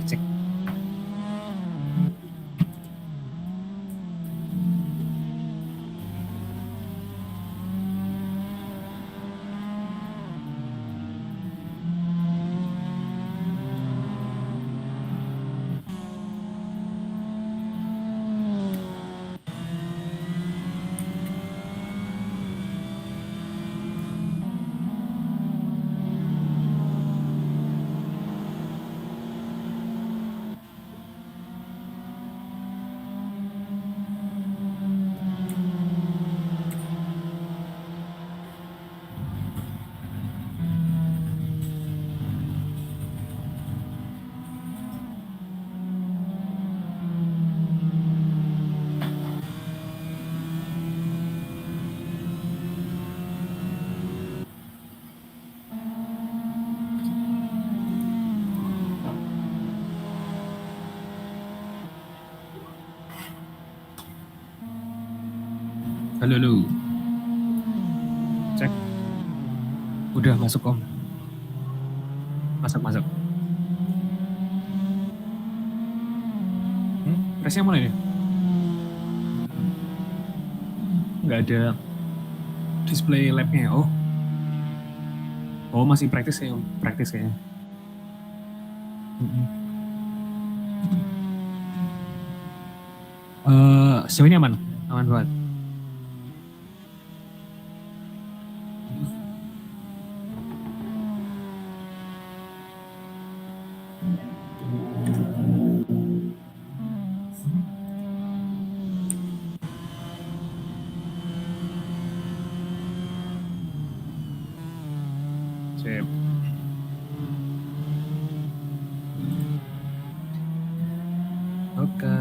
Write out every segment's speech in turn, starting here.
Cek. Halo, halo. Cek. Udah masuk Om. Masuk. Pressnya mana ini? Nggak ada display labnya. Oh masih praktis ya Om. Praktis kayaknya. Sejauh ini aman banget. Sip. Oke.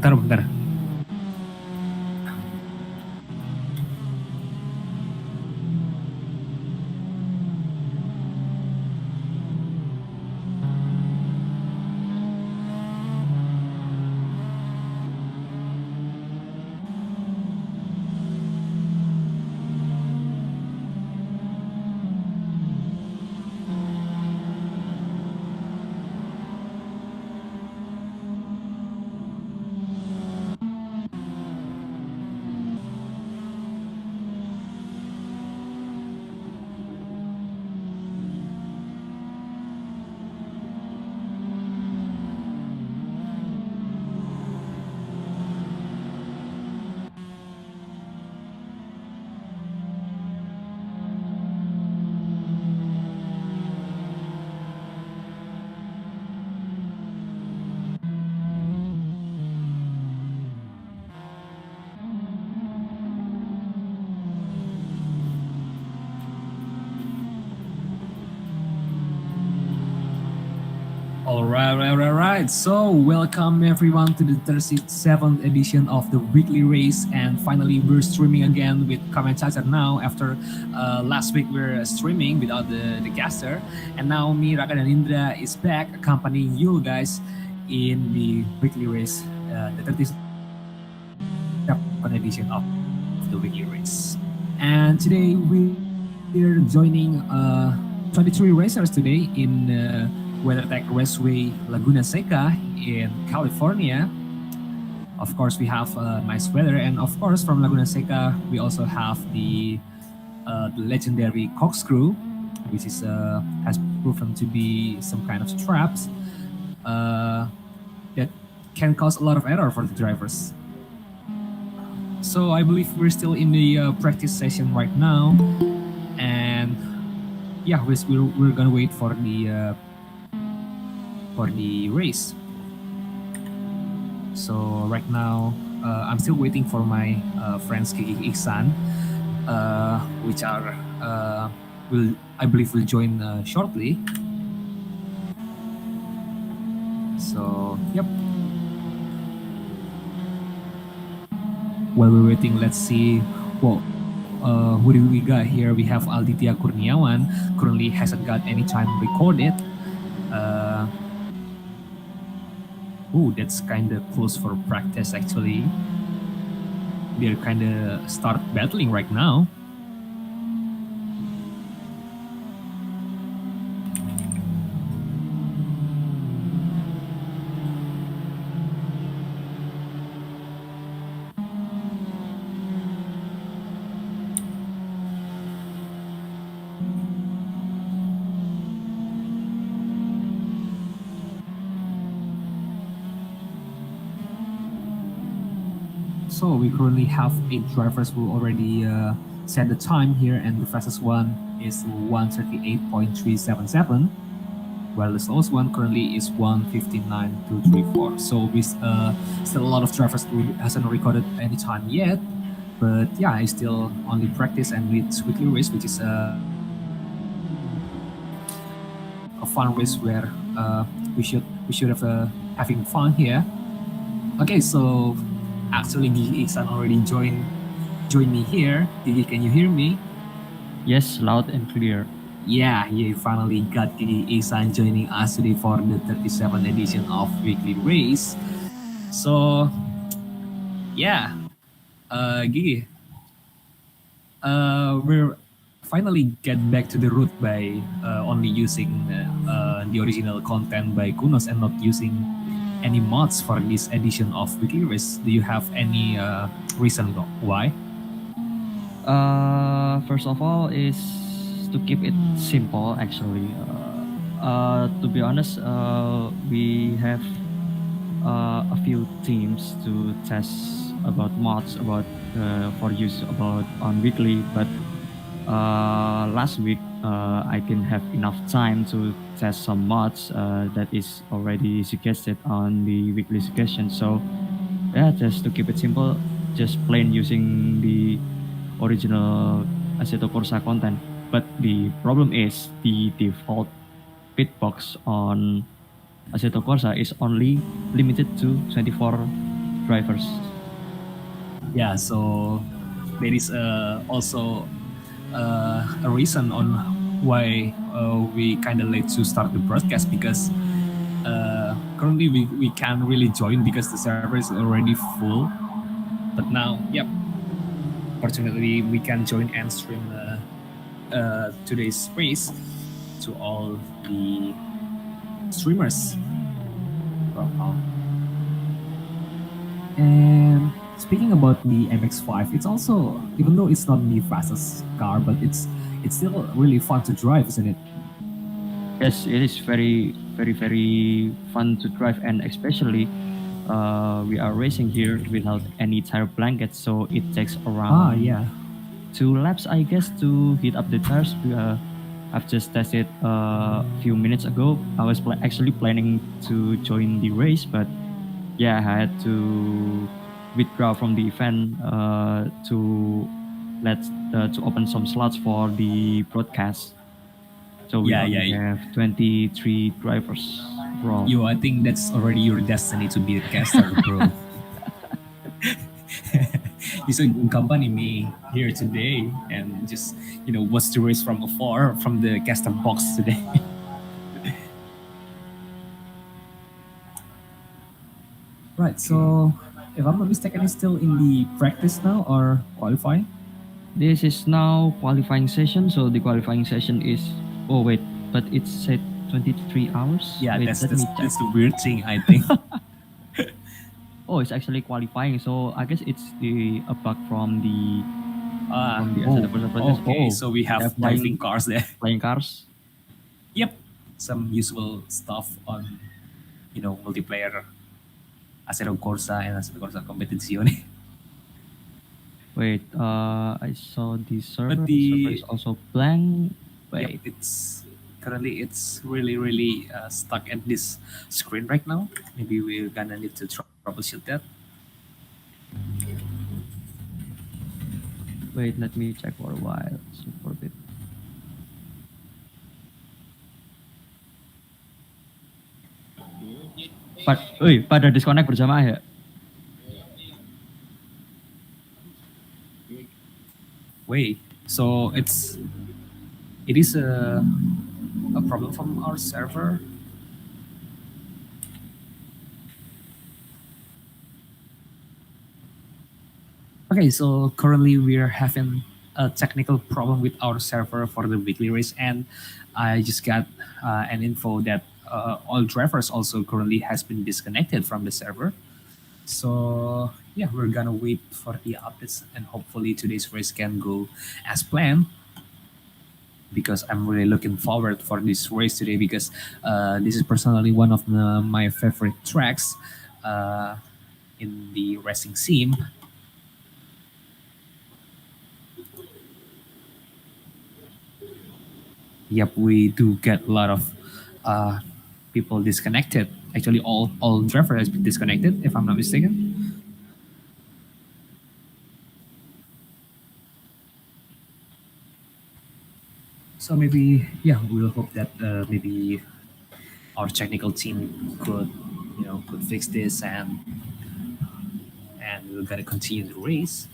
Bentar, bentar. All right. So, welcome everyone to the 37th edition of the weekly race. And finally, we're streaming again with commentator now. After last week, we're streaming without the caster. And now, me, Raka, and Indra is back accompanying you guys in the weekly race, the 37th edition of the weekly race. And today, we're joining 23 racers today in WeatherTech Raceway Laguna Seca in California. Of course, we have nice weather, and of course, from Laguna Seca, we also have the legendary corkscrew, which is has proven to be some kind of traps that can cause a lot of error for the drivers. So I believe we're still in the practice session right now, and yeah, we're gonna wait for the race. So right now, I'm still waiting for my friends Kiki Iksan, which are will I believe will join shortly. So yep. While we're waiting, let's see. Well, who do we got here? We have Alditya Kurniawan. Currently hasn't got any time recorded. Oh, that's kind of close for practice actually. They're kind of start battling right now. So we currently have 8 drivers who already set the time here, and the fastest one is 138.377, while the slowest one currently is 159.234. So we still a lot of drivers who hasn't recorded any time yet, but yeah, I still only practice and lead weekly race, which is a fun race where we should have having fun here. Okay, so actually Gigi Iksan already joined me here. Gigi, can you hear me? Yes, loud and clear. Yeah, you finally got Gigi Iksan joining us today for the 37th edition of Weekly Race. So, yeah, Gigi, we're finally get back to the root by only using the original content by Kunos and not using any mods for this edition of Weekly Race. Do you have any reason why? First of all, is to keep it simple. Actually, to be honest, we have a few teams to test about mods about for use about on weekly, but last week I didn't have enough time to test some mods that is already suggested on the weekly suggestion. So yeah, just to keep it simple, just plain using the original Assetto Corsa content. But the problem is the default pitbox on Assetto Corsa is only limited to 24 drivers. Yeah, so there is also a reason on why we kind of late to start the broadcast because currently we can't really join because the server is already full. But now, yep, fortunately we can join and stream today's race to all the streamers from home. And speaking about the MX-5, it's also, even though it's not the fastest car, but it's still really fun to drive, isn't it? Yes, it is very, very, very fun to drive, and especially we are racing here without any tire blankets, so it takes Ah, around yeah. 2 laps, I guess, to heat up the tires. I've just tested a few minutes ago. I was actually planning to join the race, but yeah, I had to withdraw from the event to open some slots for the broadcast. So we Yeah, yeah. only have 23 drivers overall. I think that's already your destiny to be a caster, bro. You should accompany me here today and just, watch the race from afar from the caster box today. Right, so if I'm not mistaken, it's still in the practice now or qualifying? This is now qualifying session. So the qualifying session is, oh wait, but it's set 23 hours. Yeah, Wait, that's let that's me check. that's the weird thing I think. Oh, it's actually qualifying. So I guess it's a bug from the Oh, asset process. okay. Oh, So we they have have driving cars there. flying cars. Yep, some useful stuff on multiplayer Acero Corsa and Acero Corsa Competizione. Wait, I saw the But server. The server is the also blank. yep, Wait, it's currently it's really stuck at this screen right now. Maybe we're gonna need to troubleshoot that. wait, let me check for a while. So for a bit. Pada disconnect berjamaah ya? Wait, so it is a problem from our server. Okay, so currently we're having a technical problem with our server for the weekly race, and I just got an info that all drivers also currently has been disconnected from the server. So yeah, we're gonna wait for the updates, and hopefully today's race can go as planned. Because I'm really looking forward for this race today because this is personally one of my favorite tracks uh, in the racing sim. Yep, we do get a lot of uh, people disconnected. Actually, all driver has been disconnected, if I'm not mistaken. So maybe yeah, we'll hope that maybe our technical team could fix this and we're gonna continue the race.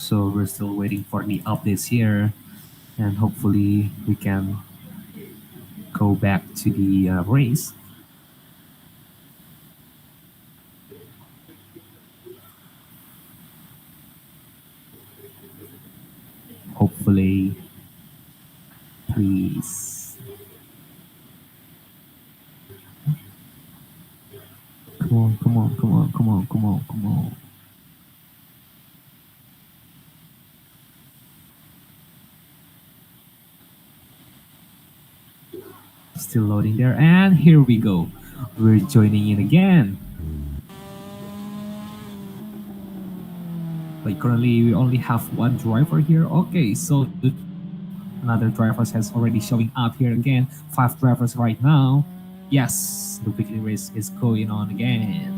So we're still waiting for the updates here, and hopefully we can go back to the race. Hopefully, please. Come on, come on, come on, come on, come on, come on. Still loading there, and here we go. We're joining in again. Like currently, we only have one driver here. Okay, so another drivers has already showing up here again. Five drivers right now. Yes, the weekly race is going on again.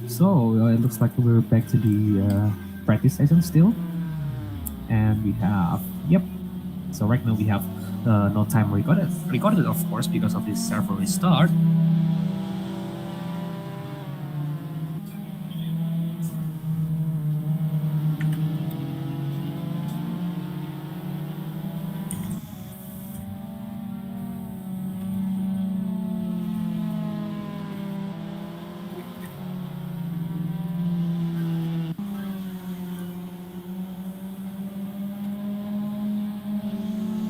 So it looks like we're back to the practice session still, and we have yep. So right now we have no time recorded of course because of this server restart.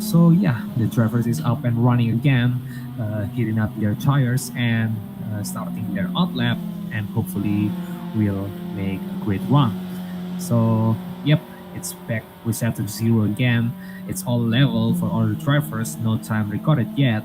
So yeah, the drivers is up and running again, heating up their tires and starting their out lap, and hopefully we'll make a great run. So yep, it's back reset to zero again. It's all level for all the drivers. No time recorded yet.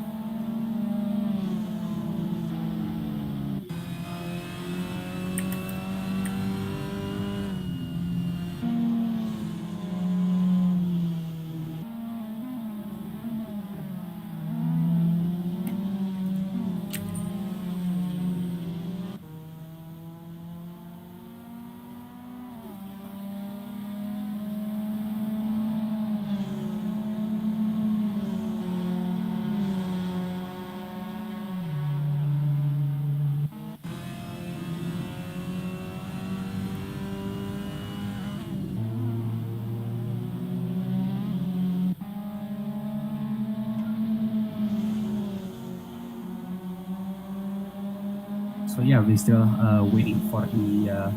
So yeah, we're still waiting for the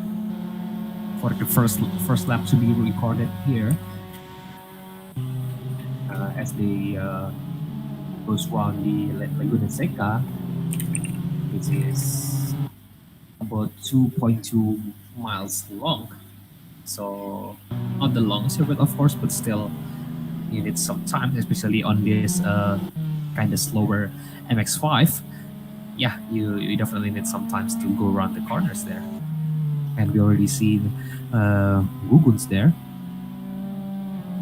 first lap to be recorded here as they goes around the Laguna Seca, which is about 2.2 miles long. So not the long circuit, of course, but still you need some time, especially on this kind of slower MX5. Yeah, you definitely need some time to go around the corners there. And we already seen Guguns there,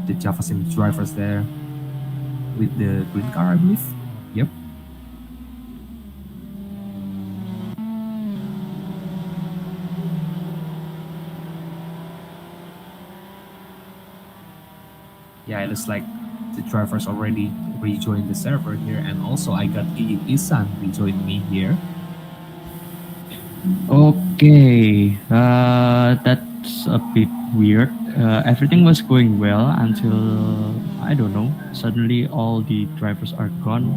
the Javasim drivers there with the green car, I believe. Yep. Yeah, it looks like the drivers already rejoined the server here, and also I got Isan rejoined me here. Okay, that's a bit weird. Everything was going well until I don't know. Suddenly, all the drivers are gone.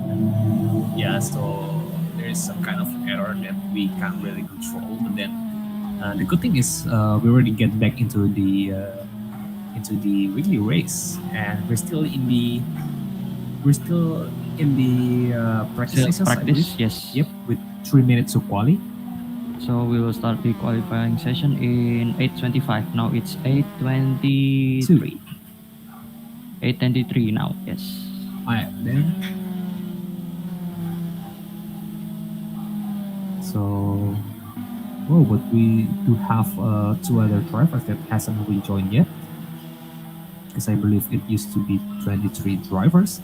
Yeah, so there is some kind of error that we can't really control. But then the good thing is we already get back into the weekly race, and we're still in the practice Still sessions, I believe. practice, yes. Yep, with 3 minutes to quali. So we will start the qualifying session in 8:25. Now it's 8:23. 8:23 now. Yes. Alright, then. So, oh, but we do have two other drivers that hasn't rejoined yet, because I believe it used to be 23 drivers.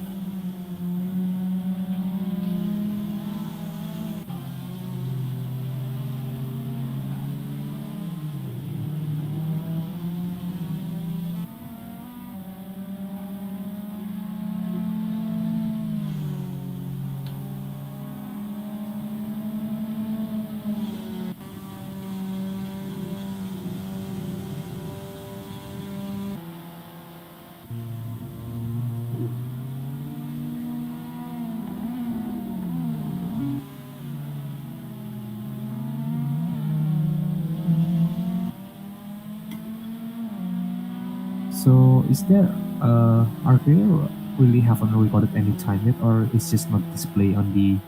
So is there are there really haven't recorded any time yet, or it's just not display on the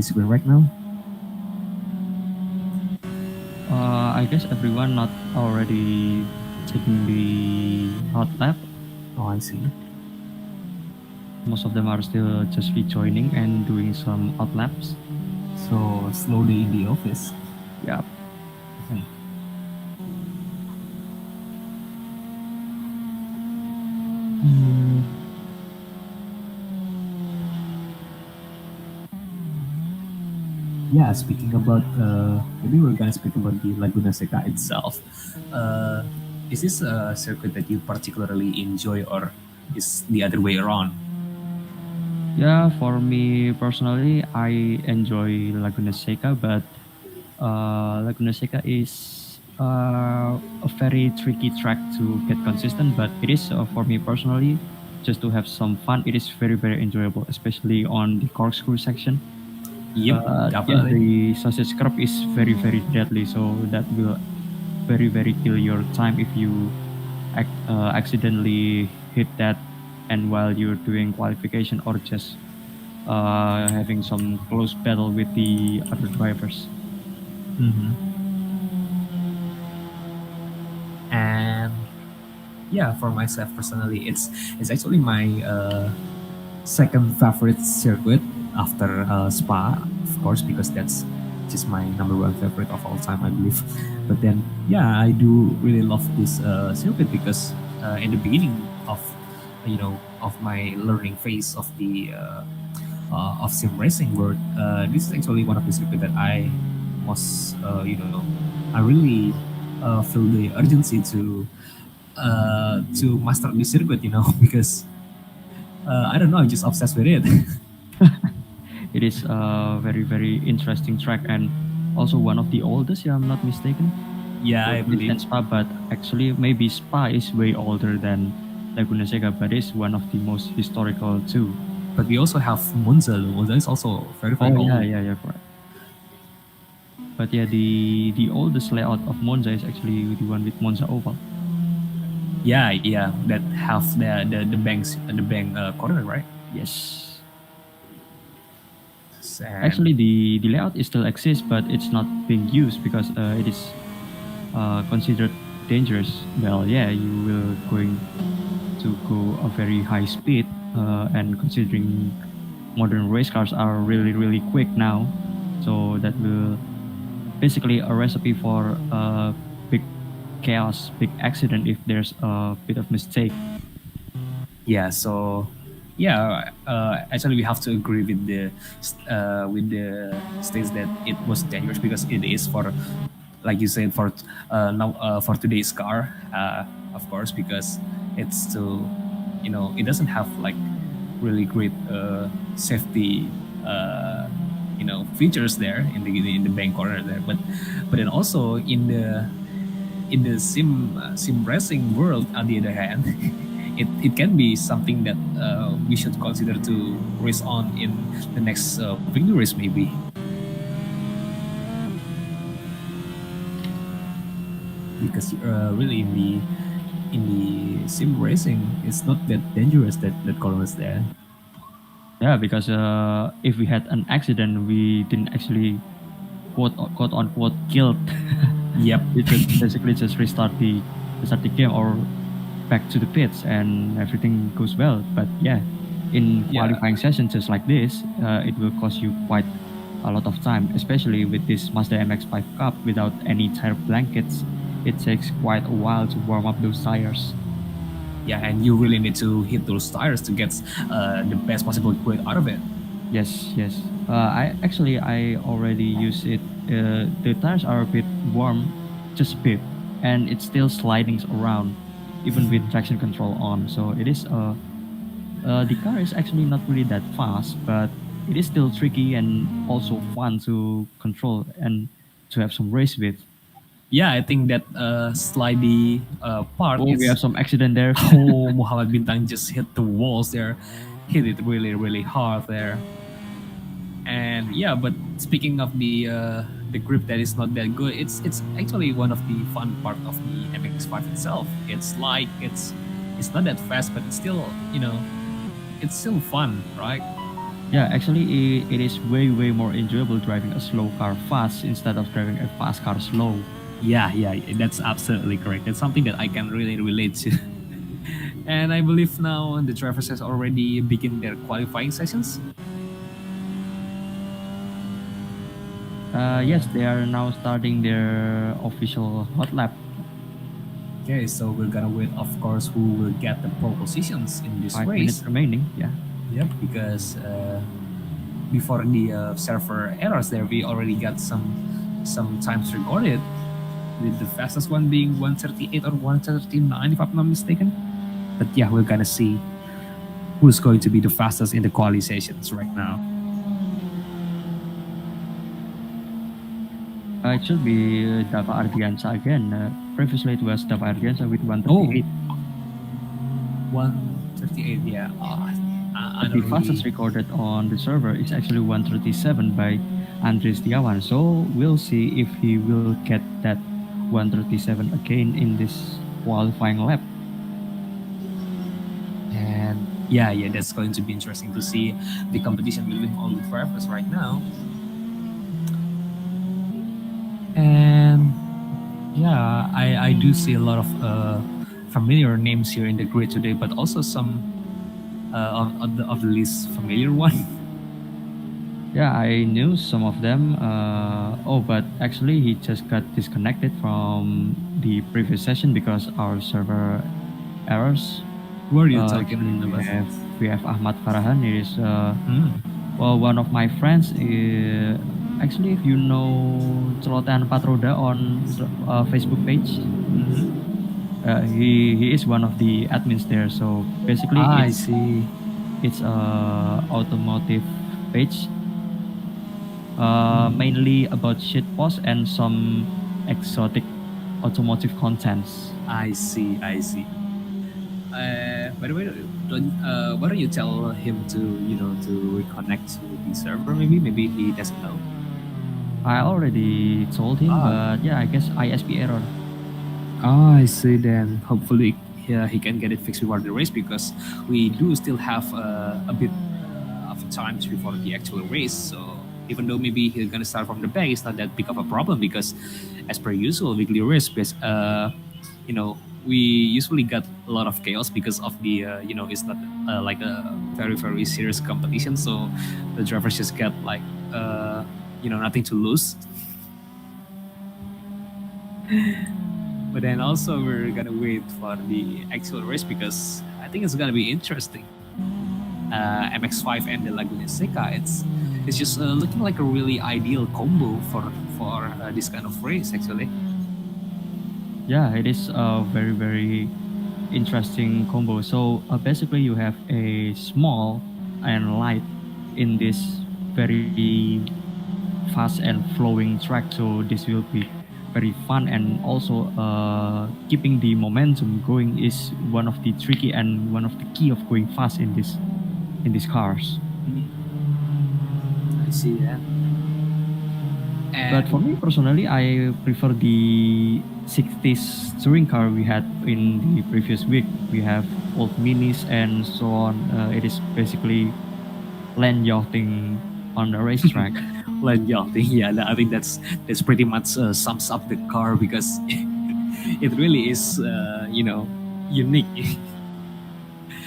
screen right now? I guess everyone not already taking the hot lap. Oh, I see. Most of them are still just rejoining and doing some hot laps. So slowly in the office. Yeah. Hmm. Mm, yeah, speaking about maybe we're gonna speak about the Laguna Seca itself. Uh, is this a circuit that you particularly enjoy, or is the other way around? Yeah, for me personally, I enjoy Laguna Seca, but Laguna Seca is a very tricky track to get consistent. But it is for me personally, just to have some fun. It is very very enjoyable, especially on the corkscrew section. Yep, But yeah, definitely. the sausage curb is very very deadly, so that will very very kill your time if you accidentally hit that, and while you're doing qualification or just having some close battle with the other drivers. Hmm. And yeah, for myself personally, it's actually my second favorite circuit after Spa, of course, because that's just my number one favorite of all time, I believe. But then, yeah, I do really love this circuit because in the beginning of of my learning phase of the of sim racing world, this is actually one of the circuit that I was I really feel the urgency to master the circuit, because I don't know, I'm just obsessed with it. It is a very very interesting track and also one of the oldest, if I'm not mistaken. Yeah, I Both this believe. and Spa, but actually maybe Spa is way older than Laguna Seca, but it's one of the most historical too. But we also have Monza. Monza is also very, very Oh yeah, old. yeah, yeah, correct. But yeah, the oldest layout of Monza is actually the one with Monza Oval. Yeah, yeah, that have the bank corner, right? Yes. And Actually, the layout is still exists, but it's not being used because it is considered dangerous. Well, yeah, you will going to go a very high speed, and considering modern race cars are really really quick now, so that will basically a recipe for big chaos, big accident if there's a bit of mistake. yeah, so yeah, actually we have to agree with the states that it was dangerous because it is for, like you said, for now for today's car, of course, because it's still, it doesn't have like really great safety features there in the bank corner there, but then also in the sim racing world, on the other hand, it can be something that we should consider to race on in the next victories maybe, because really in the sim racing, it's not that dangerous, that corner is there. Yeah, because if we had an accident, we didn't actually quote unquote killed. Yep. We just basically just restart the game or back to the pits and everything goes well. But yeah, in Yeah. qualifying sessions just like this, it will cost you quite a lot of time, especially with this Mazda MX-5 Cup without any tire blankets. It takes quite a while to warm up those tires. Yeah, and you really need to hit those tires to get the best possible grade out of it. Yes, yes. I already use it. The tires are a bit warm, just a bit, and it's still sliding around, even with traction control on. So it is the car is actually not really that fast, but it is still tricky and also fun to control and to have some race with. Yeah, I think that slidey part Oh, we is have some accident there. how Muhammad Bintang just hit the walls there, hit it really really hard there. And yeah, but speaking of the grip that is not that good, it's actually one of the fun part of the MX-5 itself. It's like It's not that fast, but it's still, it's still fun, right? Yeah, actually, it is way more enjoyable driving a slow car fast instead of driving a fast car slow. Yeah, yeah, that's absolutely correct. That's something that I can really relate to. And I believe now the drivers has already begin their qualifying sessions. Yes, they are now starting their official hot lap. Okay, so we're gonna wait, of course, who will get the pole positions in this 5 minutes race. remaining. Yeah. Yep, because before the server errors there, we already got some times recorded, with the fastest one being 138 or 139, if I'm not mistaken. But yeah, we're gonna see who's going to be the fastest in the quali sessions right now. It should be Dava Ardiansa again. Previously, it was Dava Ardiansa with Oh, 138. 138, yeah. I But the don't fastest really. recorded on the server is actually 137 by Andres Diawan. So we'll see if he will get that 137 again in this qualifying lap. And yeah, yeah, that's going to be interesting to see the competition between all the drivers right now. And yeah, I do see a lot of familiar names here in the grid today, but also some of the least familiar one. Yeah, I knew some of them. But actually, he just got disconnected from the previous session because our server errors. Who are you Actually, talking we about? have we have Ahmad Farhan. He is Hmm. well, one of my friends. Actually, if you know Celotehan Patroda on Facebook page, Hmm. he is one of the admins there. So basically, Ah, I it's see. it's a automotive page, Mhm. mainly about shitpost and some exotic automotive contents. I see. I see. By the way, why don't you tell him to, to reconnect to the server? Maybe he doesn't know. I already told him, Ah, but yeah, I guess ISP error. I see. Then hopefully, yeah, he can get it fixed before the race, because we do still have a bit of time before the actual race. So even though maybe he's gonna start from the back, it's not that big of a problem, because, as per usual, weekly race, you know, we usually got a lot of chaos because of the, it's not like a very serious competition. So the drivers just get like, nothing to lose. But then also we're gonna wait for the actual race, because I think it's gonna be interesting. MX5 and the Laguna Seca, it's just looking like a really ideal combo for this kind of race, actually. Yeah, it is a very interesting combo. So basically, you have a small and light in this very fast and flowing track. So this will be very fun, and also keeping the momentum going is one of the tricky and one of the key of going fast in these cars. I see that. But for And me personally, I prefer the 60s touring car we had in the previous week. We have old minis and so on. It is basically land yachting on the racetrack. land yachting, yeah, I think that's pretty much sums up the car, because it really is, unique.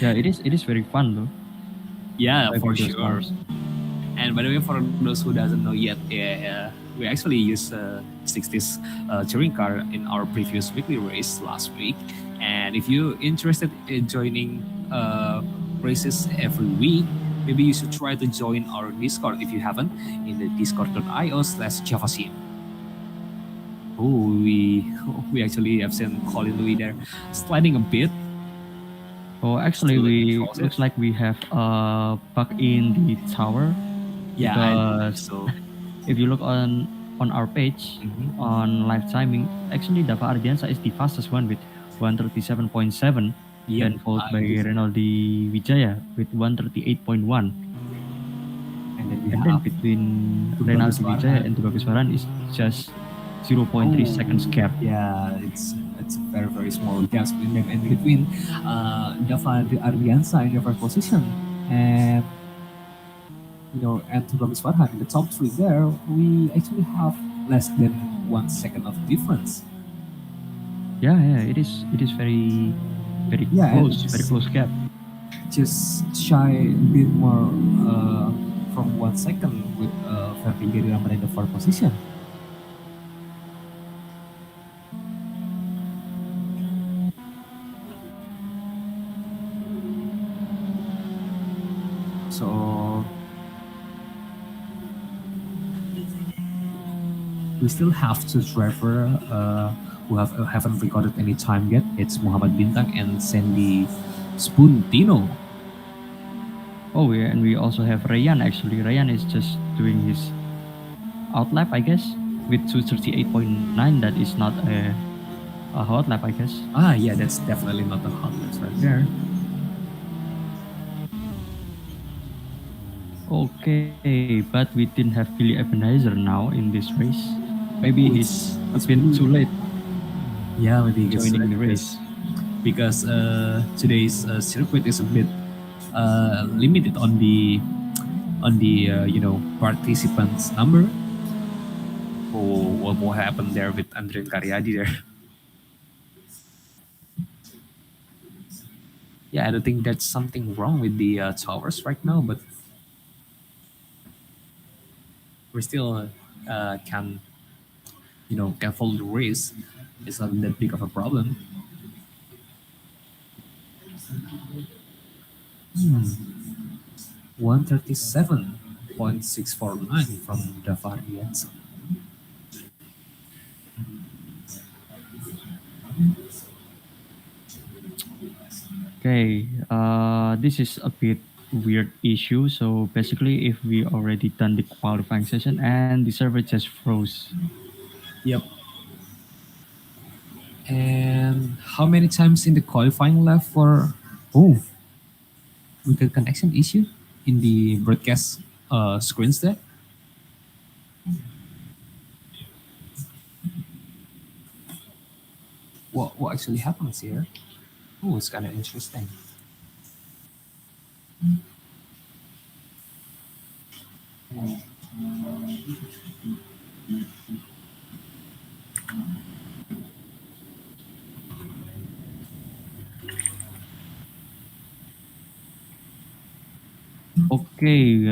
Yeah, it is very fun though, Yeah, for driving those sure. cars. And by the way, for those who doesn't know yet, we actually used 60s touring car in our previous weekly race last week. And if you're interested in joining races every week, maybe you should try to join our Discord if you haven't, in the discord.io/Javasim. Oh, we actually have seen Colin Louis there sliding a bit. Oh, actually, Still we controls it. looks like we have a bug in the tower Yeah, I believe because so. if you look on our page Mhm. on live timing, actually Dava Ardiansa is the fastest one with 137.7, Yep, then followed I by do. Renaldi Wijaya with 138.1. And then we And then have between Tubagus Renaldi Wijaya Farhan. and Tubagus Farhan is just zero point 0.3 Oh, seconds gap. yeah, it's It's a very very small gaps between them, and between Dava Ardiansa in the first position, and and Turamis Farhan in the top three. There, we actually have less than 1 second of difference. Yeah, yeah, it is Yeah, and very close gap. just shy a bit more from 1 second with Ferdi Giri Ramadan in the fourth position. So we still have two driver who haven't recorded any time yet. It's Muhammad Bintang and Sandy Spuntino. Oh yeah, and we also have Rayan actually. Rayan is just doing his outlap, I guess, with 238.9. That is not a hot lap, I guess. Ah, yeah, that's definitely not the hot list right there. Okay, but we didn't have Billy Ebenezer now in this race. Maybe Oh, he's a it's bit blue. too late Yeah, maybe he gets joining red the race. because today's circuit is a bit limited on the participants number. Oh, what will happen there with Andre Karyadi there? Yeah, I don't think that's something wrong with the towers right now, but we still can follow the race. It's not that big of a problem. 137.649 from the Variants. Okay, this is a bit weird issue. So basically, if we already done the qualifying session and the server just froze. Yep. And how many times in the qualifying left for with the connection issue in the broadcast screens there? What actually happens here? Oh, it's kind of interesting. Okay,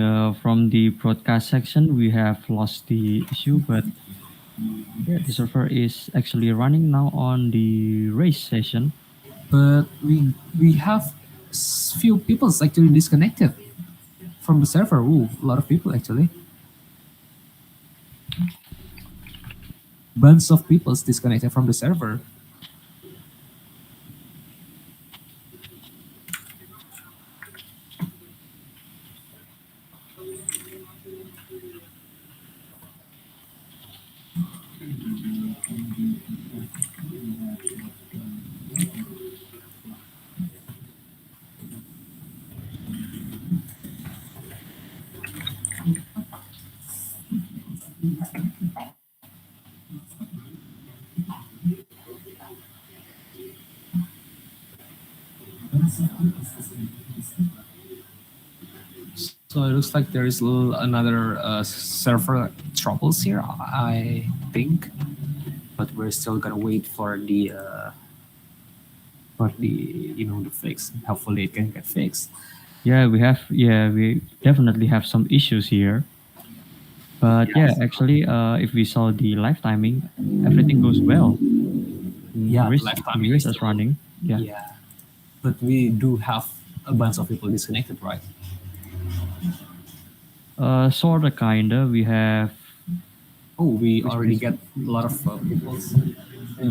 from the broadcast section, we have lost the issue, but yeah, the server is actually running now on the race session. But we have few people actually disconnected from the server. Ooh, a lot of people actually. Bunch of people disconnected from the server. So it looks like there is another server troubles here, I think. But we're still gonna wait for the the fix. Hopefully it can get fixed. Yeah, we definitely have some issues here. But yeah, Yes. actually, if we saw the live timing, everything goes well. Yeah, the live The timing is race is still, running. Yeah. yeah. But we do have a bunch of people disconnected, right? Sorta, kinda. We have Oh, we which already is get a lot of people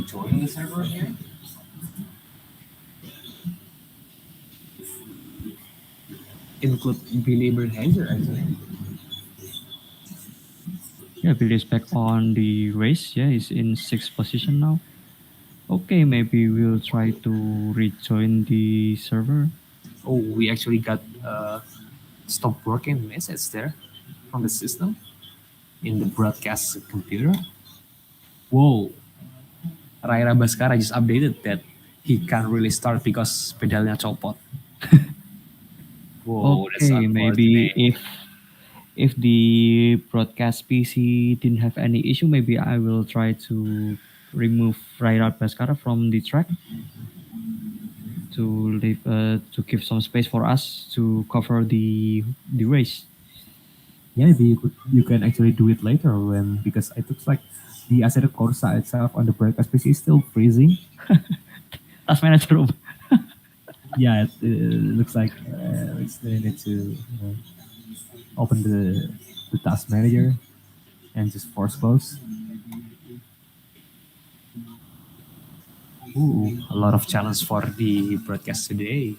joining the server here. Include Billy Bernheiser, actually. yeah, Billy is back on the race. Yeah, he's in sixth position now. Okay, maybe we'll try to rejoin the server. Oh, we actually got stop working message there from the system in the broadcast computer. Whoa, Raira Baskara just updated that he can't really start because pedalnya copot. Whoa, that's Okay, maybe unfortunate. if the broadcast PC didn't have any issue, maybe I will try to remove Rairat Baskara from the track to leave to give some space for us to cover the race. Yeah, maybe you can actually do it later when because it looks like the Assetto Corsa itself on the broadcast PC is still freezing. Task manager room. Yeah, it looks like we still need to open the task manager and just force close. Ooh, a lot of challenge for the broadcast today.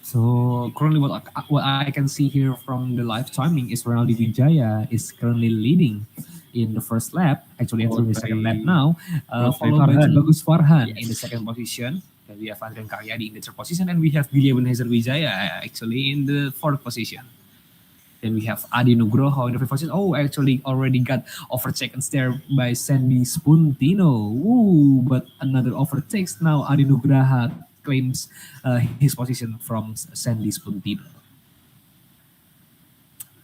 So currently, what I can see here from the live timing is Ronaldo Wijaya is currently leading in the first lap, actually Followed entering the by second lap now, followed by Farhan. Tubagus Farhan in the Yes. second position. Then we have Adrian Karyadi in the third position, and we have Billy Ebenezer Wijaya actually in the fourth position. Then we have Adi Nugroho in the fifth position. Oh, actually already got overtaken there by Sandy Spuntino. Ooh, but another overtakes now. Adi Nugraha claims his position from Sandy Spuntino.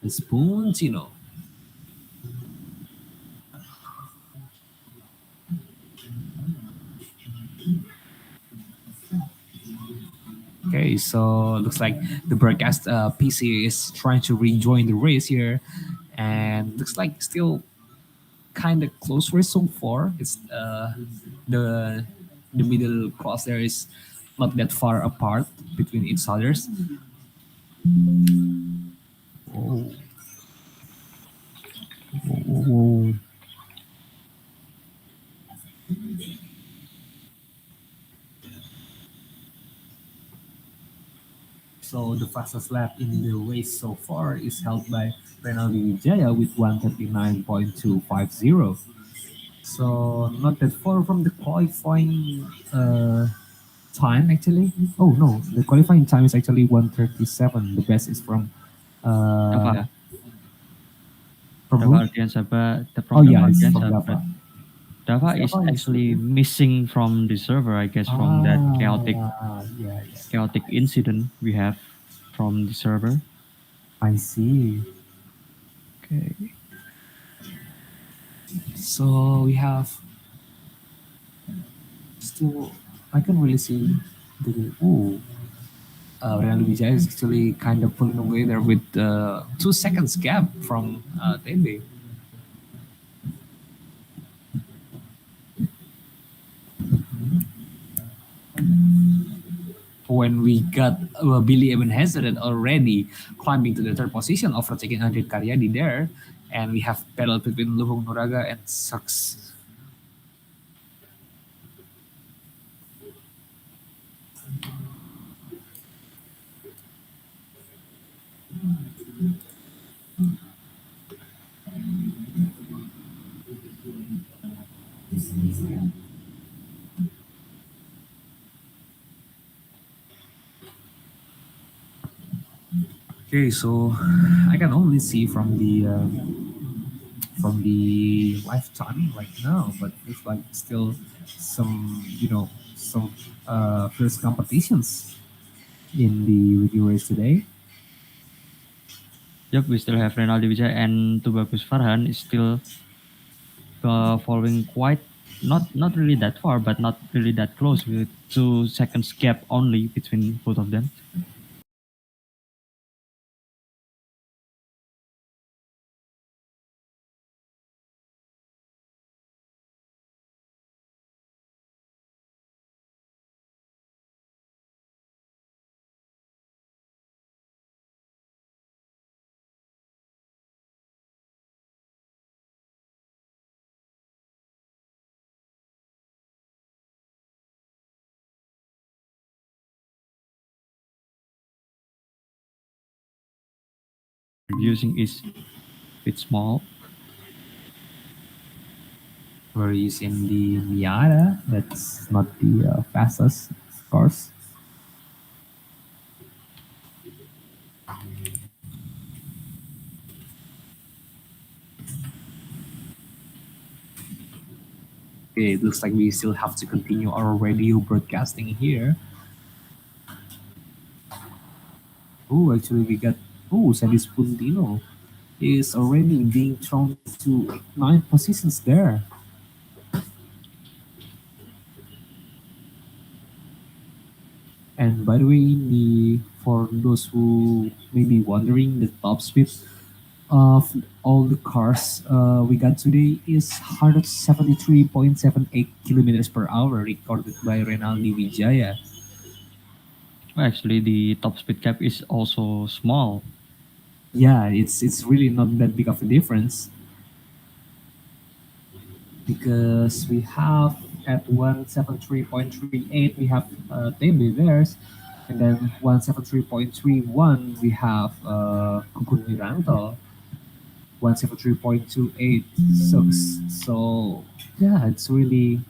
Spuntino. Okay, so looks like the broadcast PC is trying to rejoin the race here, and looks like still kind of close race so far. It's the the middle cross there is not that far apart between each others. Whoa, whoa, whoa, whoa. So the fastest lap in the race so far is held by Renaldo Wijaya with 139.250. So not that far from the qualifying time actually. Oh no, the qualifying time is actually 137. The best is uh Dava. from Dava who? Ardian Sabah. Oh From Dava yeah, it's Ardian from Sabah. But Java. Dava is Java is actually missing from the server, I guess, from that yeah, yeah. chaotic incident we have from the server. I see. Okay. So we have still I can really see the Real Vijay is actually kind of pulling away there with 2 seconds gap from Tebe. When we got Billy Ebenezer already climbing to the third position, overtaking Andre Karyadi there, and we have battle between Luhung Nuraga and Saks. Okay, so I can only see from the live timing right now, but it's like still some some first competitions in the review race today. Yep, we still have Renaldi Vijay and Tubagus Farhan is still following quite not really that far, but not really that close with 2 seconds gap only between both of them. Using is bit small. We're using the Miata. That's not the fastest, of course. Okay, it looks like we still have to continue our radio broadcasting here. Oh, actually, we got Sadis Puntino is already being thrown to 9 positions there. And by the way, for those who may be wondering, the top speed of all the cars we got today is 173.78 kilometers per hour, recorded by Renaldi Wijaya. Actually, the top speed cap is also small. Yeah, it's really not that big of a difference because we have at 173.38 we have Tebe theirs, and then 173.31 we have Kukun Miranto, 173.28 Sux. So yeah, it's really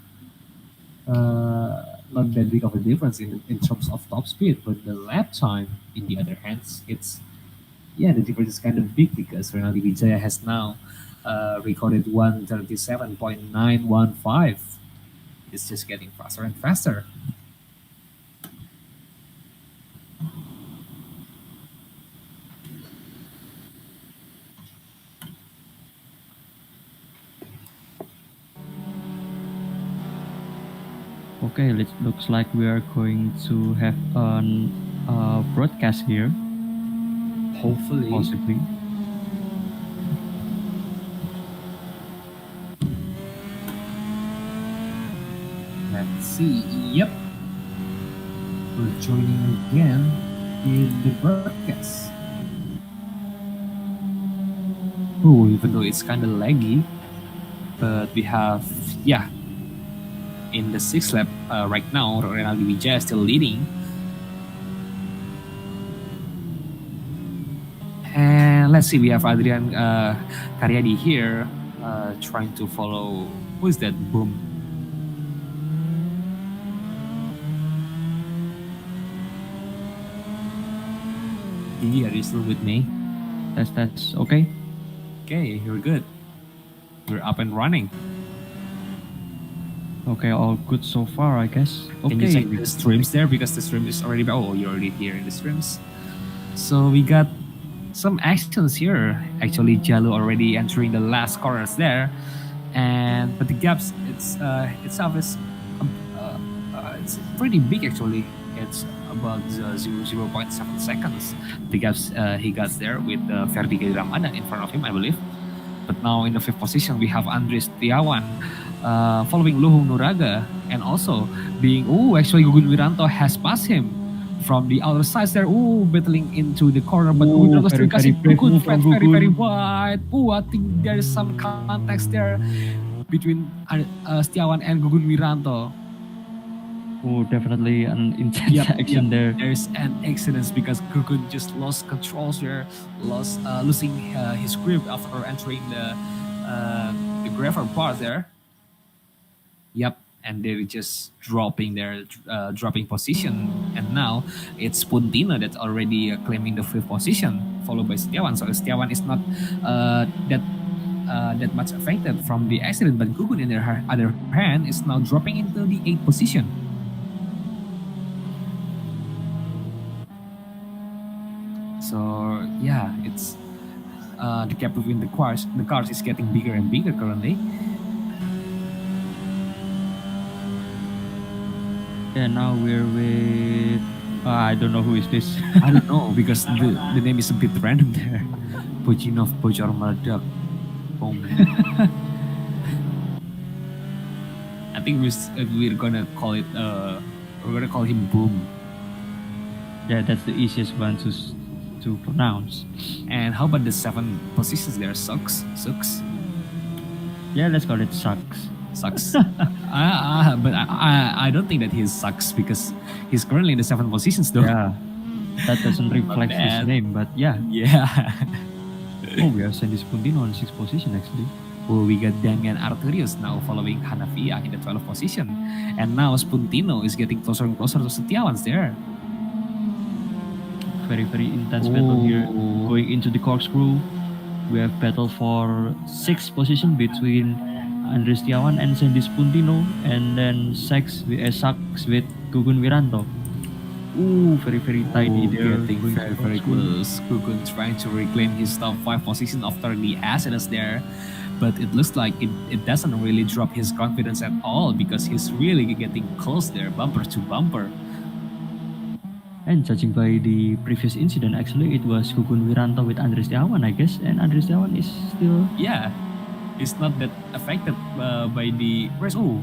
not that big of a difference in terms of top speed, but the lap time, in the other hand, it's yeah, the difference is kind of big because Renaldi Wijaya has now recorded 137.915. It's just getting faster and faster. Okay, it looks like we are going to have an broadcast here, Hopefully, possibly. let's see. Yep, we're joining again in the broadcast. Oh, even though it's kind of laggy, but we have, yeah, in the sixth lap right now, Renaldi Wijaya is still leading. And let's see, we have Adrian Karyadi here trying to follow. Who is that? Boom. Gigi, are you still with me? That's okay. Okay, you're good. We're up and running. Okay, all good so far, I guess. Can you Okay, check the streams there because the stream is already. Oh, you're already here in the streams. So we got some actions here. Actually, Jalu already entering the last corners there, and but the gaps itself is it's pretty big actually. It's about 0.7 seconds. The gaps he got there with Ferdi Ramada in front of him, I believe. But now in the fifth position, we have Andres Tiawan following Luhung Nuraga, and also being, actually Gugun Wiranto has passed him from the outer side there. Battling into the corner, but Gugun Wiranto still very kasih brave Gugun move from very, very Gugun. wide. I think there's some context there between Setiawan and Gugun Wiranto. Oh, definitely an intense action there. There's an accident because Gugun just lost controls there, losing his grip after entering the gravel part there. Yep, and they're just dropping their dropping position, and now it's Puntino that's already claiming the fifth position, followed by Setiawan. So Setiawan is not that much affected from the accident, but Gugun, in their other hand, is now dropping into the eighth position. So yeah, it's the gap between the cars is getting bigger and bigger currently. Yeah, now we're with. I don't know who is this. I don't know because the name is a bit random there. Bojinov Bojor Meledak. Boom. I think we're gonna call it we're gonna call him Boom. Yeah, that's the easiest one to pronounce. And how about the seven positions there? Sucks. Yeah, let's call it sucks. Sucks. But I don't think that he sucks because he's currently in the seven positions though. Yeah, that doesn't reflect his bad. name, but yeah. Yeah. Oh, we have Sandy Spuntino on sixth position actually. Oh, we got Damian Arturius now following Hanafia in the 12th position. And now Spuntino is getting closer and closer to Setiawan's there. Very, very intense battle here. Oh. Going into the corkscrew, we have battle for sixth position between Andres Tiawan and Sandy Spuntino, and then Saks with Gugun Wiranto. Ooh, very, very tiny there. Getting going to very, very corkscrew. close. Gugun trying to reclaim his top 5 position after the accidents there. But it looks like it doesn't really drop his confidence at all because he's really getting close there, bumper to bumper. And judging by the previous incident, actually, it was Gugun Wiranto with Andres Tiawan, I guess, and Andres Tiawan is still. Yeah, it's not that affected by the race. Oh,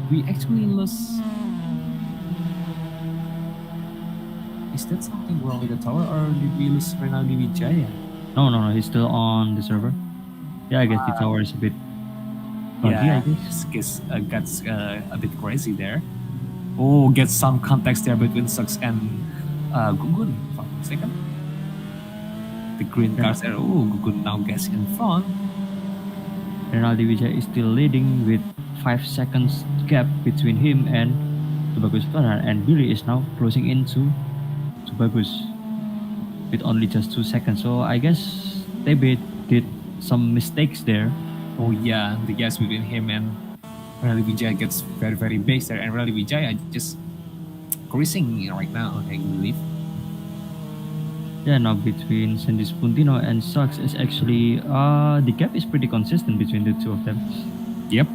we actually lost. Is that something wrong with the tower, or did we lose Renaldi Wijaya? No, he's still on the server. Yeah, I guess the tower is a bit buggy, I Yeah, guess. got a bit crazy there. Oh, get some context there between Sux and Gugun for a second. The green Yeah. cars there. Oh, Gugun now gets in front. Renaldi Wijaya is still leading with 5 seconds gap between him and Tubagus Farhan, and Billy is now closing into Tubagus with only just 2 seconds. So I guess TB did some mistakes there. Oh yeah, the gas between him and Renaldi Wijaya gets very, very big there, and Renaldi Wijaya just cruising right now, I believe. Yeah, now between Sandy Spuntino and Sux is actually the gap is pretty consistent between the two of them. Yep.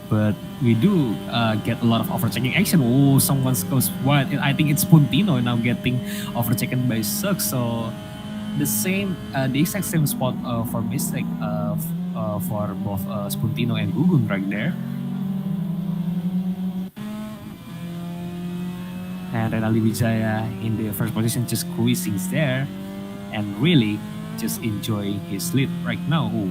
But we do get a lot of overchecking action. Oh, someone goes wide. I think it's Puntino now getting overtaken by Sux. So the exact same spot for mistake for both Spuntino and Gugun right there. And Renaldi Wijaya in the first position just cruising there and really just enjoying his lead right now. Oh.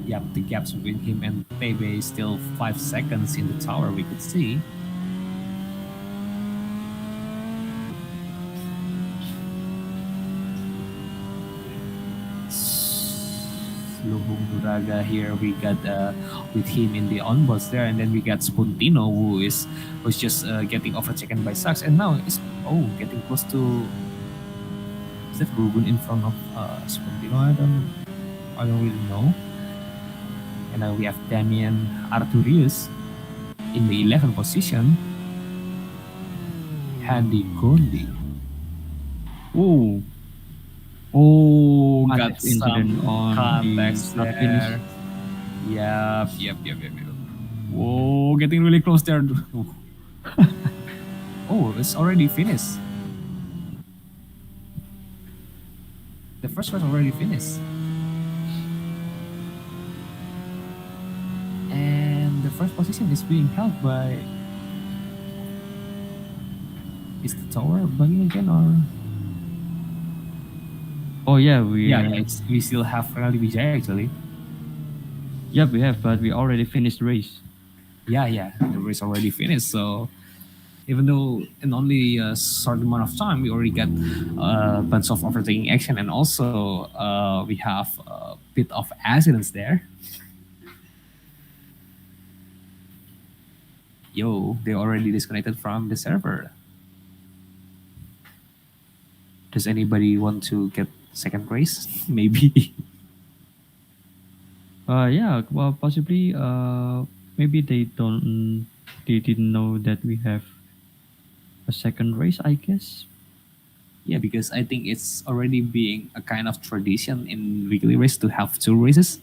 Yep, the gaps between him and Tebe is still 5 seconds in the tower, we could see. Luhung Duraga here, we got with him in the onboards there, and then we got Spuntino who's just getting overtaken by Sachs, and now is getting close to. Is that Gugun in front of Spuntino? I don't really know. And now we have Damian Arturius in the 11th position. Handy Gondi. Oh, got Massive incident some on context the start there. Yep. Whoa, getting really close there. Oh, it's already finished. The first race already finished. And the first position is being held by. Is the tower bugging again or? Oh yeah, we still have Renaldi Wijaya actually. Yep, we have, but we already finished the race. Yeah, the race already finished. So even though in only a short amount of time, we already got a bunch of overtaking action, and also we have bit of accidents there. Yo, they already disconnected from the server. Does anybody want to get second race? Maybe. Yeah, well, possibly, maybe they didn't know that we have a second race, I guess. Yeah, because I think it's already being a kind of tradition in weekly race to have two races.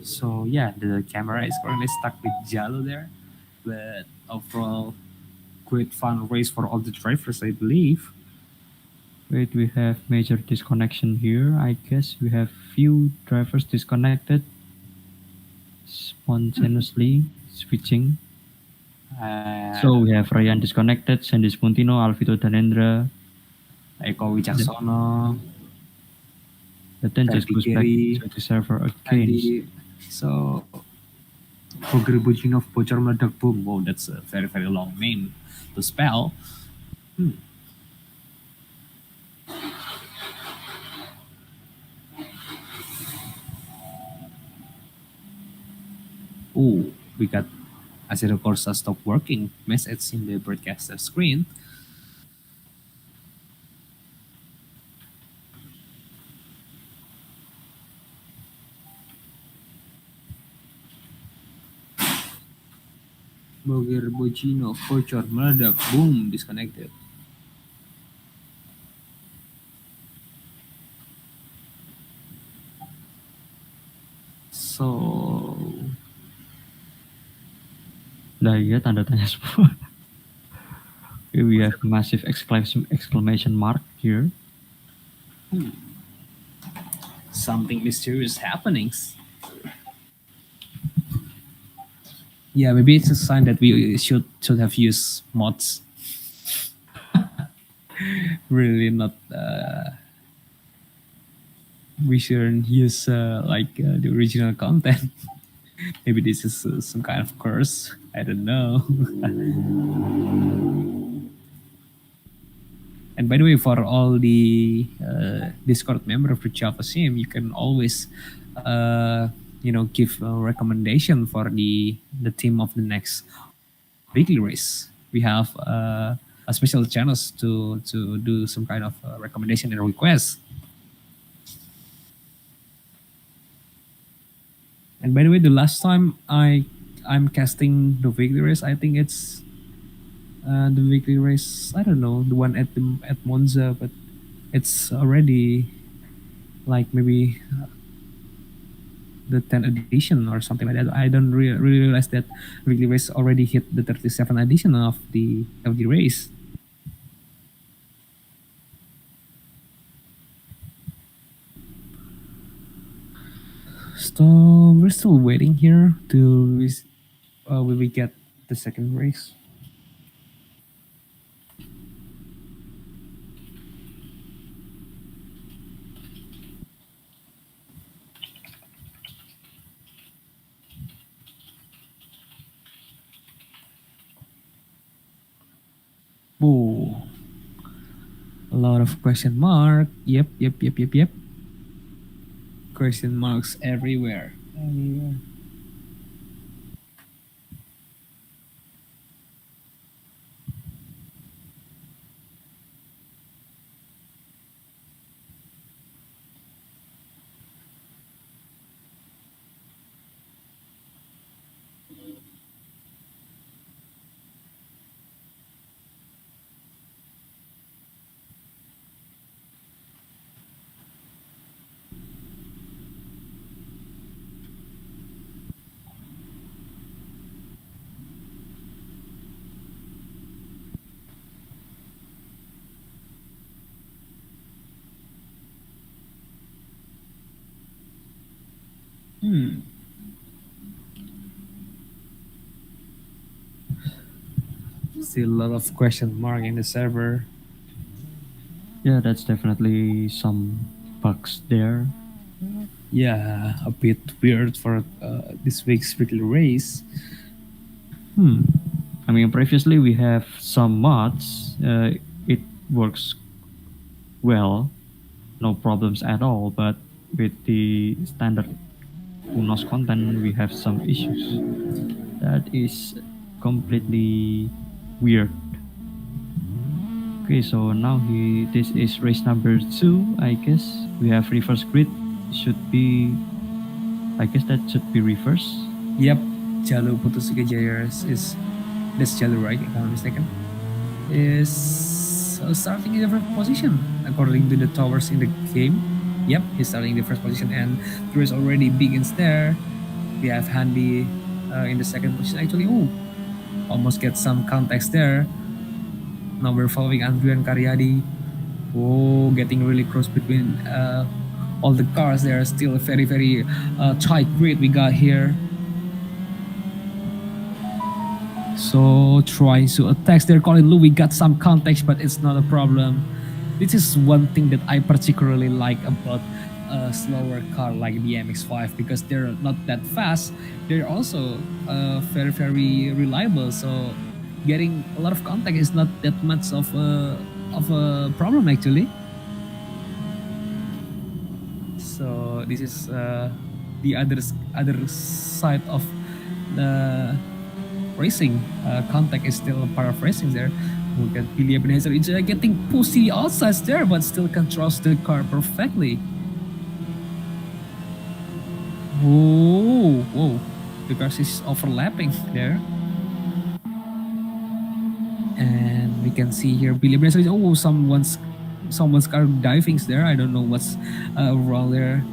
So yeah, the camera is currently stuck with Jalo there, but overall, great fun race for all the drivers, I believe. Wait, we have major disconnection here. I guess we have few drivers disconnected spontaneously switching. So And we have Ryan disconnected, Sandy Spuntino, Alvito Danendra, Eko th- Wicaksono, but then just Ferdi goes back Kiri, to the server again. Adi. So Roger Bujinov Bocor Meledak Boom. Wow, that's a very very long name to spell. Hmm. Oh, we got Acero Corsa stop working message in the broadcaster screen. Roger Bujinov Bocor Meledak Boom disconnected. So Nah, iya tanda tanya semua. Here we have massive exclamation mark here. something mysterious happenings. Yeah, maybe it's a sign that we should have used mods. Really not. We shouldn't use the original content. Maybe this is some kind of curse. I don't know. And by the way, for all the Discord member of the Javasim, you can always, give a recommendation for the team of the next weekly race. We have a special channels to do some kind of recommendation and request. And by the way, the last time I'm casting the weekly race, I think it's the weekly race. I don't know the one at Monza, but it's already like maybe the 10th edition or something like that. I don't really realize that weekly race already hit the 37th edition of the race. So we're still waiting here to will we get the second race? Oh, a lot of question mark. Yep. Question marks everywhere. Everywhere. Hmm. Still a lot of question mark in the server. Yeah, that's definitely some bugs there. Yeah, a bit weird for this week's weekly race. Hmm. I mean, previously we have some mods. It works well, no problems at all. But with the standard Unos content, we have some issues. That is completely weird. Okay, so now this is race number 2, I guess. We have reverse grid. Should be, I guess that should be reverse. Yep, Jalur Putusika Jayars is that's Jalur, right? If I'm not mistaken. Is starting in the first position according to the towers in the game. Yep, he's starting in the first position, and there is already Biggins there. We have Handy in the second position. Actually, oh, almost get some context there. Now we're following Andrew and Karyadi. Oh, getting really close between all the cars. There are still a very, very tight grid we got here. So trying to attack their calling Lou, we got some context, but it's not a problem. This is one thing that I particularly like about a slower car like the MX-5 because they're not that fast. They're also very, very reliable. So getting a lot of contact is not that much of a problem actually. So this is the other side of the racing. Contact is still a part of racing there. Look at Billy Ebenezer. It's getting pushed to the outsides there, but still controls the car perfectly. Whoa, whoa. The cars is overlapping there. And we can see here Billy Ebenezer. Oh, someone's car divings there. I don't know what's wrong there.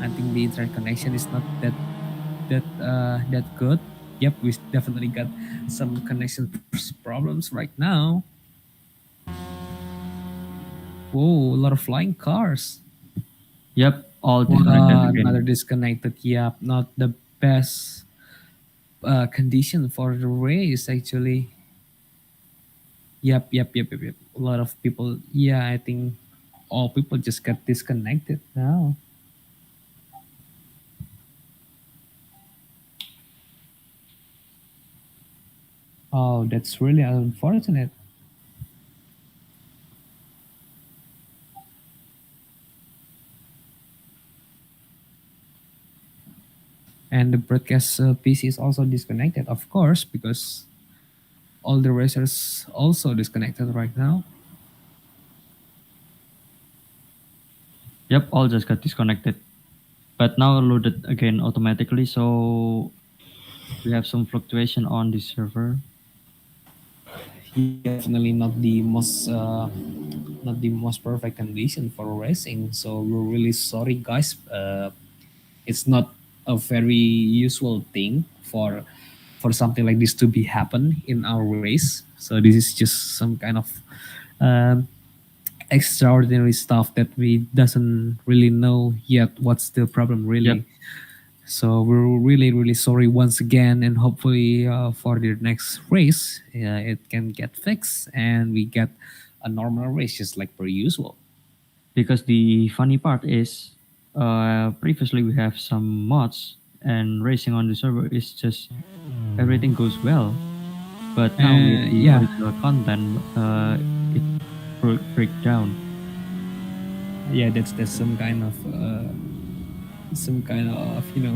I think the internet connection is not that good. Yep, we definitely got some connection problems right now. Whoa, a lot of flying cars. Yep, all disconnected Wow, again. another disconnected. Yep, not the best condition for the race actually. Yep. A lot of people. Yeah, I think all people just got disconnected now. Oh, that's really unfortunate. And the broadcast PC is also disconnected, of course, because all the racers also disconnected right now. Yep, all just got disconnected. But now loaded again automatically, so we have some fluctuation on the server. Yeah, definitely not the most perfect condition for racing. So we're really sorry, guys. It's not a very usual thing for something like this to be happen in our race. So this is just some kind of um, extraordinary stuff that we doesn't really know yet what's the problem Yep, really. So we're really sorry once again, and hopefully for the next race it can get fixed and we get a normal race just like per usual. because the funny part is, previously we have some mods and racing on the server is just everything goes well. But now with the Yeah, original content, it break down. yeah, that's some kind of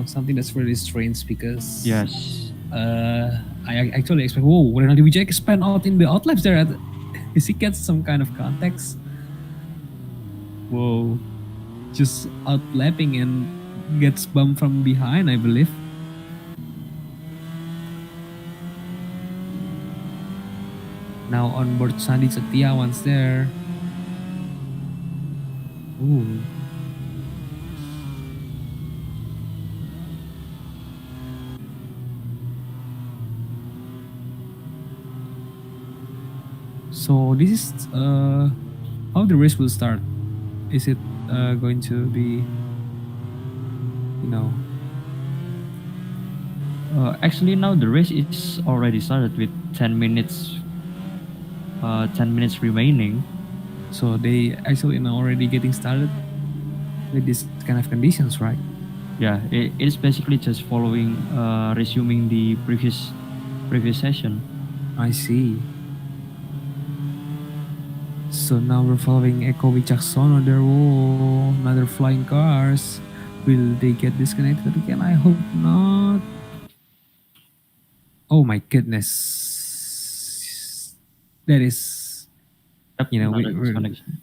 something that's really strange because Yes. I actually expect, whoa, when did we just expand out in the outlets there? Is he gets some kind of context? Whoa, just outlapping and gets bumped from behind, I believe. Now on board Sandi Setiawan's there. Ooh. So this is how the race will start. Is it going to be, you know? Actually, now the race is already started with 10 minutes. 10 minutes remaining. So they actually now already getting started with this kind of conditions, right? Yeah, it is basically just following, resuming the previous session. I see. So now we're following Eko Wicaksono there. Whoa, another flying cars. Will they get disconnected again? I hope not. Oh my goodness. That is, Yep, we, another we're, disconnection.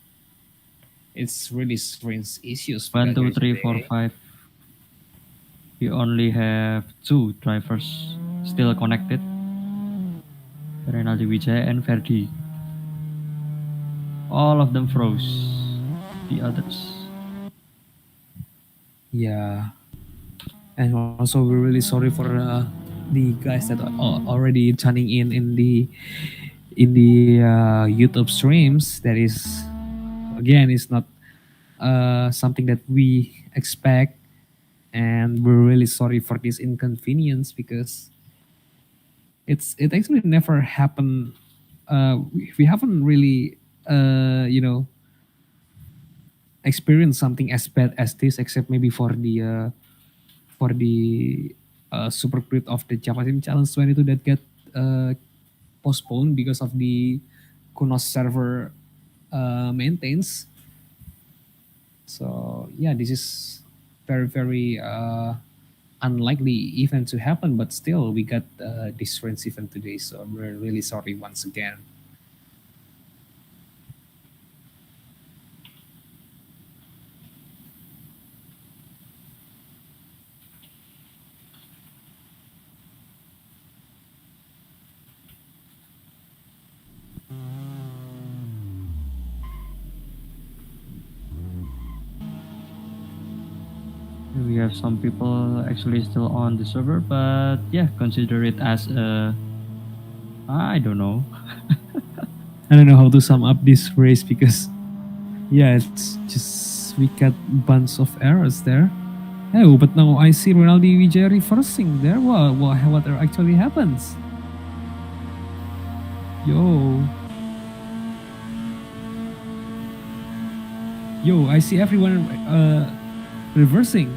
it's really strange issues we One, got two, here three, four, today. five. We only have two drivers still connected. Renaldi Wijaya and Ferdi. All of them froze. The others. Yeah. And also we're really sorry for the guys that are already tuning in the YouTube streams. That is, again, is not something that we expect, and we're really sorry for this inconvenience because it actually never happened. We haven't really experienced something as bad as this, except maybe for the super grid of the Javasim Challenge 22 that get uh, postponed because of the Kunos server maintenance. So yeah, this is very very unlikely event to happen, but still we got this strange event today. So we're really sorry once again. We have some people actually still on the server, but yeah, consider it as a. I don't know. I don't know how to sum up this race because yeah, it's just we got bunch of errors there. Oh, but now I see Ronaldo Vijay reversing there. What actually happens? Yo, yo, I see everyone reversing.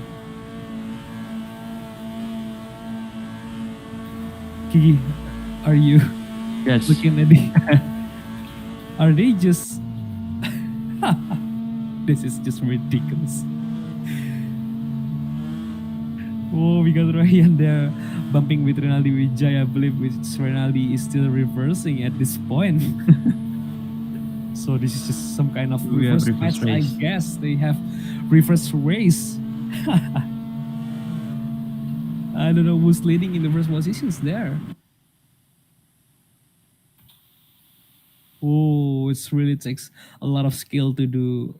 Kiki, are you Yes. looking at the? Are they just? This is just ridiculous. Oh, we got Ryan there bumping with Ronaldo Vijay. I believe which Ronaldo is still reversing at this point. So this is just some kind of We have reverse reverse match, I race. guess. They have reverse race. I don't know who's leading in the first positions there. Oh, it really takes a lot of skill to do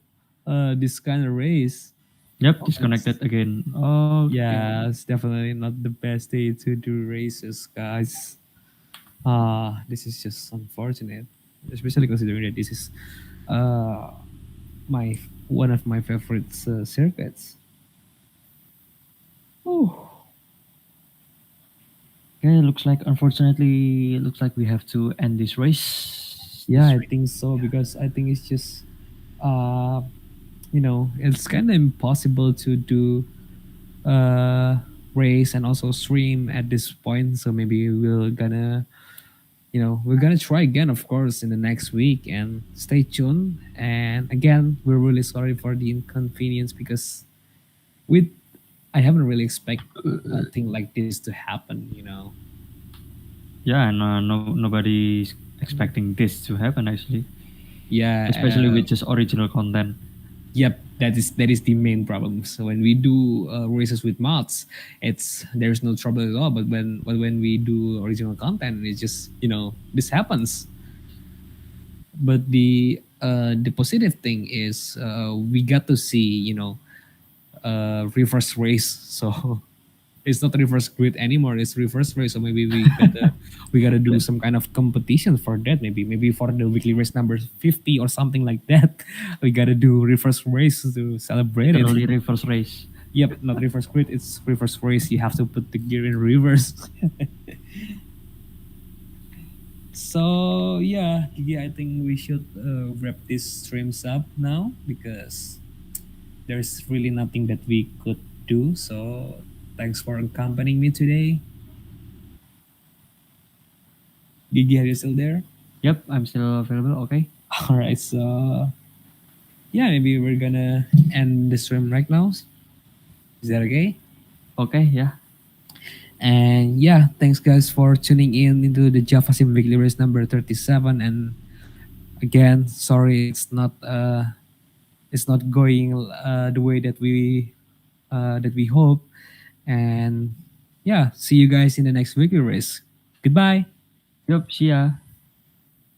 this kind of race. Yep, Oh, disconnected again. Okay. yeah, it's definitely not the best day to do races, guys. This is just unfortunate, especially considering that this is uh, my one of my favorite circuits. Oh, Okay, looks like unfortunately, looks like we have to end this race. yeah, This I race. think so because I think it's just uh, it's kind of impossible to do uh race and also stream at this point. So maybe we're gonna try again, of course, in the next week, and stay tuned. And again, we're really sorry for the inconvenience because we I haven't really expect a thing like this to happen. Yeah, and nobody's expecting this to happen actually, especially Yeah. with just original content. Yep, that is the main problem. So when we do races with mods, there's no trouble at all. But when we do original content, it's just this happens. But the positive thing is we got to see reverse race. So it's not reverse grid anymore. It's reverse race. So maybe we gotta do some kind of competition for that. Maybe for the weekly race number 50 or something like that. We gotta do reverse race to celebrate it. Literally reverse race. Yep, not reverse grid. It's reverse race. You have to put the gear in reverse. So yeah, Gigi, I think we should wrap these streams up now because there's really nothing that we could do. So thanks for accompanying me today. Gigi, are you still there? Yep, I'm still available. Okay. All right, so yeah, maybe we're gonna end the stream right now. Is that okay? Okay. Yeah. And yeah, thanks guys for tuning in into the Javasim Weekly Race number 37. And again, sorry it's not going the way that we hope. And yeah, see you guys in the next weekly race. Goodbye. Yep. See ya.